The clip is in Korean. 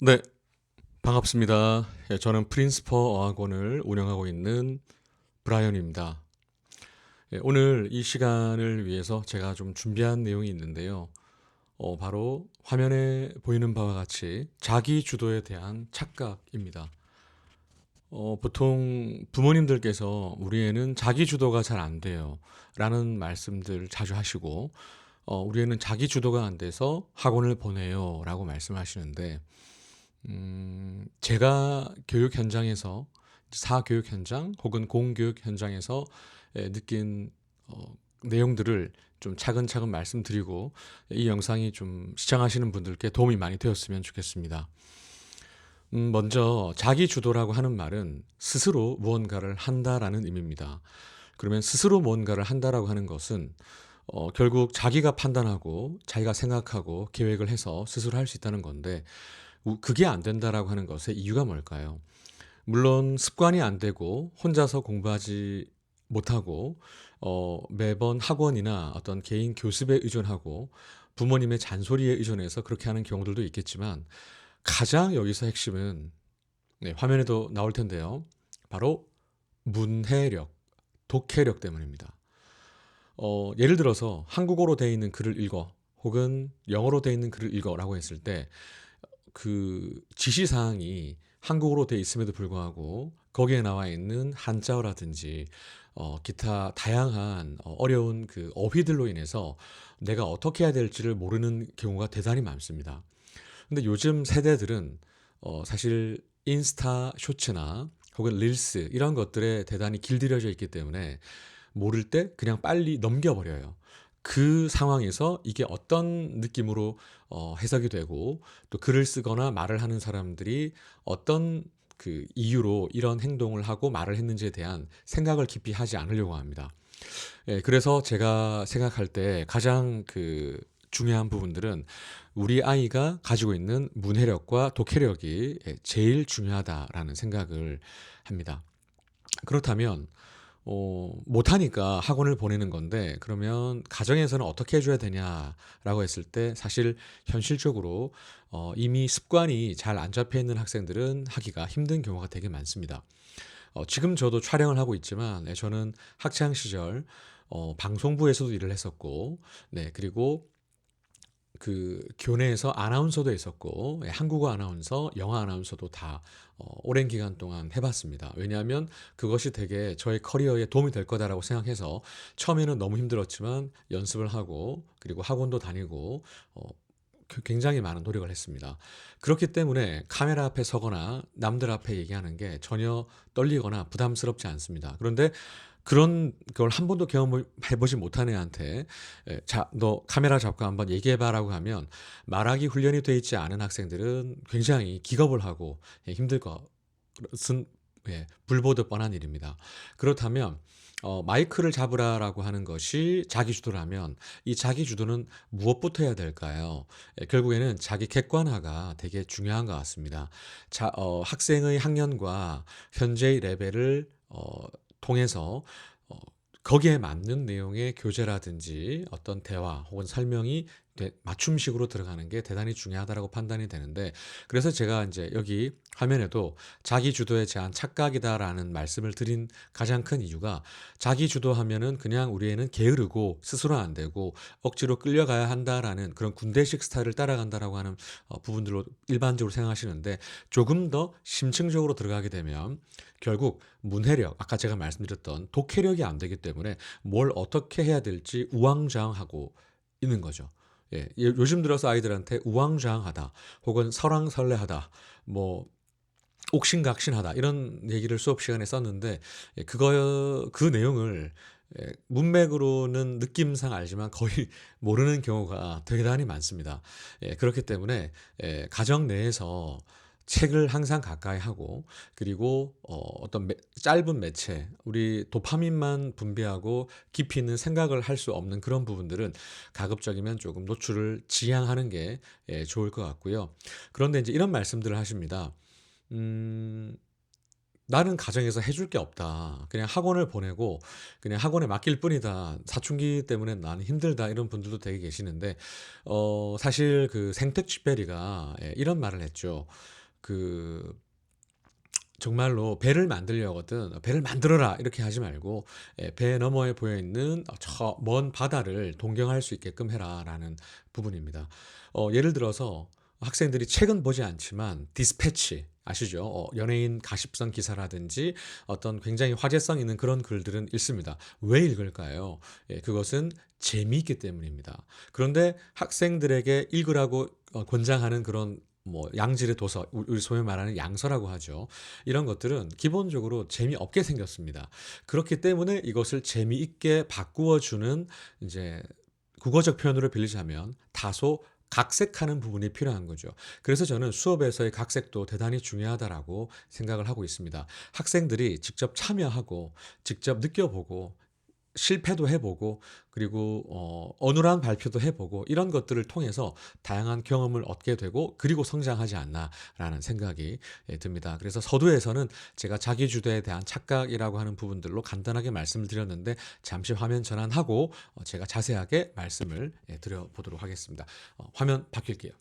네, 반갑습니다. 예, 저는 프린스퍼 어학원을 운영하고 있는 브라이언입니다. 예, 오늘 이 시간을 위해서 제가 좀 준비한 내용이 있는데요. 바로 화면에 보이는 바와 같이 자기 주도에 대한 착각입니다. 보통 부모님들께서 우리 애는 자기 주도가 잘 안 돼요. 라는 말씀들 자주 하시고, 우리 애는 자기 주도가 안 돼서 학원을 보내요. 라고 말씀하시는데, 제가 교육 현장에서 사교육 현장 혹은 공교육 현장에서 느낀 내용들을 좀 차근차근 말씀드리고 이 영상이 좀 시청하시는 분들께 도움이 많이 되었으면 좋겠습니다. 먼저 자기 주도라고 하는 말은 스스로 무언가를 한다라는 의미입니다. 그러면 스스로 무언가를 한다라고 하는 것은 결국 자기가 판단하고 자기가 생각하고 계획을 해서 스스로 할 수 있다는 건데 그게 안 된다라고 하는 것의 이유가 뭘까요? 물론 습관이 안 되고 혼자서 공부하지 못하고 매번 학원이나 어떤 개인 교습에 의존하고 부모님의 잔소리에 의존해서 그렇게 하는 경우들도 있겠지만 가장 여기서 핵심은 네, 화면에도 나올 텐데요. 바로 문해력, 독해력 때문입니다. 예를 들어서 한국어로 되어 있는 글을 읽어 혹은 영어로 되어 있는 글을 읽어라고 했을 때 그 지시사항이 한국어로 되어 있음에도 불구하고 거기에 나와 있는 한자어라든지 기타 다양한 어려운 그 어휘들로 인해서 내가 어떻게 해야 될지를 모르는 경우가 대단히 많습니다. 근데 요즘 세대들은 사실 인스타 쇼츠나 혹은 릴스 이런 것들에 대단히 길들여져 있기 때문에 모를 때 그냥 빨리 넘겨버려요. 그 상황에서 이게 어떤 느낌으로 해석이 되고 또 글을 쓰거나 말을 하는 사람들이 어떤 그 이유로 이런 행동을 하고 말을 했는지에 대한 생각을 깊이 하지 않으려고 합니다. 예, 그래서 제가 생각할 때 가장 그 중요한 부분들은 우리 아이가 가지고 있는 문해력과 독해력이 제일 중요하다라는 생각을 합니다. 그렇다면 못하니까 학원을 보내는 건데 그러면 가정에서는 어떻게 해줘야 되냐라고 했을 때 사실 현실적으로 이미 습관이 잘 안 잡혀 있는 학생들은 하기가 힘든 경우가 되게 많습니다. 지금 저도 촬영을 하고 있지만 저는 학창 시절 방송부에서도 일을 했었고 네 그리고 그 교내에서 아나운서도 했었고 한국어 아나운서, 영어 아나운서도 다 오랜 기간 동안 해봤습니다. 왜냐하면 그것이 되게 저의 커리어에 도움이 될 거다라고 생각해서 처음에는 너무 힘들었지만 연습을 하고 그리고 학원도 다니고 굉장히 많은 노력을 했습니다. 그렇기 때문에 카메라 앞에 서거나 남들 앞에 얘기하는 게 전혀 떨리거나 부담스럽지 않습니다. 그런데 그런 걸 한 번도 경험을 해보지 못한 애한테 자, 너 카메라 잡고 한번 얘기해봐라고 하면 말하기 훈련이 돼 있지 않은 학생들은 굉장히 기겁을 하고 힘들 것은 불보듯 뻔한 일입니다. 그렇다면 마이크를 잡으라라고 하는 것이 자기주도라면 이 자기주도는 무엇부터 해야 될까요? 결국에는 자기 객관화가 되게 중요한 것 같습니다. 학생의 학년과 현재의 레벨을 통해서 어, 거기에 맞는 내용의 교재라든지 어떤 대화 혹은 설명이 맞춤식으로 들어가는 게 대단히 중요하다고 판단이 되는데 그래서 제가 이제 여기 화면에도 자기 주도에 대한 착각이다라는 말씀을 드린 가장 큰 이유가 자기 주도하면은 그냥 우리 애는 게으르고 스스로 안 되고 억지로 끌려가야 한다라는 그런 군대식 스타일을 따라간다라고 하는 부분들로 일반적으로 생각하시는데 조금 더 심층적으로 들어가게 되면 결국 문해력, 아까 제가 말씀드렸던 독해력이 안 되기 때문에 뭘 어떻게 해야 될지 우왕좌왕하고 있는 거죠. 예, 요즘 들어서 아이들한테 우왕좌왕하다, 혹은 설왕설래하다, 뭐 옥신각신하다 이런 얘기를 수업 시간에 썼는데 그 내용을 문맥으로는 느낌상 알지만 거의 모르는 경우가 대단히 많습니다. 그렇기 때문에 가정 내에서 책을 항상 가까이 하고 그리고 어떤 짧은 매체 우리 도파민만 분비하고 깊이 있는 생각을 할 수 없는 그런 부분들은 가급적이면 조금 노출을 지양하는 게 좋을 것 같고요. 그런데 이제 이런 말씀들을 하십니다. 음, "나는 가정에서 해줄 게 없다. 그냥 학원을 보내고 그냥 학원에 맡길 뿐이다. 사춘기 때문에 나는 힘들다." 이런 분들도 되게 계시는데 사실 그 생텍쥐페리가 이런 말을 했죠. 그 정말로 "배를 만들려거든 배를 만들어라." 이렇게 하지 말고 "배 너머에 보여 있는 저 먼 바다를 동경할 수 있게끔 해라."라는 부분입니다. 예를 들어서 학생들이 책은 보지 않지만 디스패치 아시죠? 연예인 가십성 기사라든지 어떤 굉장히 화제성 있는 그런 글들은 읽습니다. 왜 읽을까요? 그것은 재미있기 때문입니다. 그런데 학생들에게 읽으라고 권장하는 그런 뭐 양질의 도서, 우리 소위 말하는 양서라고 하죠. 이런 것들은 기본적으로 재미없게 생겼습니다. 그렇기 때문에 이것을 재미있게 바꾸어 주는 이제 국어적 표현으로 빌리자면 다소 각색하는 부분이 필요한 거죠. 그래서 저는 수업에서의 각색도 대단히 중요하다라고 생각을 하고 있습니다. 학생들이 직접 참여하고 직접 느껴보고 실패도 해 보고 그리고 어눌한 발표도 해 보고 이런 것들을 통해서 다양한 경험을 얻게 되고 그리고 성장하지 않나라는 생각이 듭니다. 그래서 서두에서는 제가 자기주도에 대한 착각이라고 하는 부분들로 간단하게 말씀을 드렸는데 잠시 화면 전환하고 제가 자세하게 말씀을 드려 보도록 하겠습니다. 화면 바뀔게요.